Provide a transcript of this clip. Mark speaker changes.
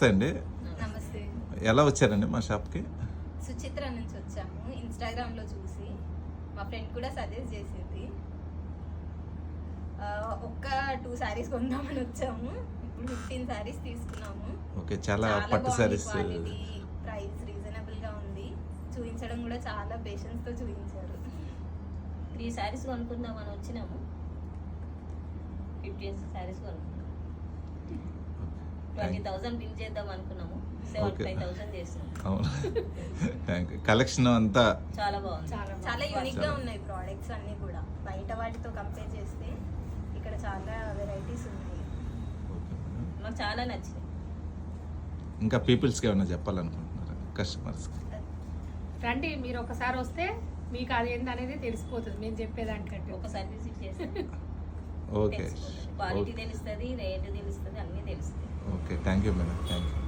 Speaker 1: అండి,
Speaker 2: నమస్తే.
Speaker 1: ఎలా వచ్చారండి మా షాప్కి?
Speaker 2: సుచిత్ర నుంచి వచ్చాము, ఇన్స్టాగ్రామ్లో చూసి. మా ఫ్రెండ్ కూడా సజెస్ట్ చేసింది. ఒక్క 2 శారీస్ కొందామని వచ్చాము. ఇప్పుడు 15 శారీస్ తీసుకున్నాము.
Speaker 1: ఓకే, చాలా పట్టు శారీస్.
Speaker 2: ప్రైస్ రీజనబుల్గా ఉంది. చూపించడం కూడా చాలా పేషెన్స్తో చూపించారు.
Speaker 3: 3 శారీస్ కొనుక్కుందామని వచ్చినాము. 15 శారీస్ కొనుక్కున్నాము. 20,000 బిల్ చేద్దాం అనుకున్నాము. 75,000 చేసాము.
Speaker 1: అవును, థ్యాంక్ యూ. కలెక్షన్ అంతా
Speaker 3: చాలా బాగుంది.
Speaker 2: చాలా యూనిక్ గా ఉన్నాయి ప్రోడక్ట్స్ అన్ని కూడా. బయట వాటితో కంపేర్ చేస్తే ఇక్కడ చాలా వెరైటీస్ ఉన్నాయి.
Speaker 3: మాకు చాలా నచ్చింది.
Speaker 1: ఇంకా పీపుల్స్కి ఏమైనా చెప్పాలనుకుంటున్నారా కస్టమర్స్కి?
Speaker 4: రండి, మీరు ఒకసారి వస్తే మీకు అది ఏందనేది తెలిసిపోతుంది మేము చెప్పేదానికంటే.
Speaker 3: ఒకసారి విజిట్ చేస్తే
Speaker 1: ఓకే,
Speaker 3: క్వాలిటీ తెలుస్తుంది, రేట్ తెలుస్తుంది, అన్నీ తెలుస్తుంది.
Speaker 1: Okay, thank you madam, thank you.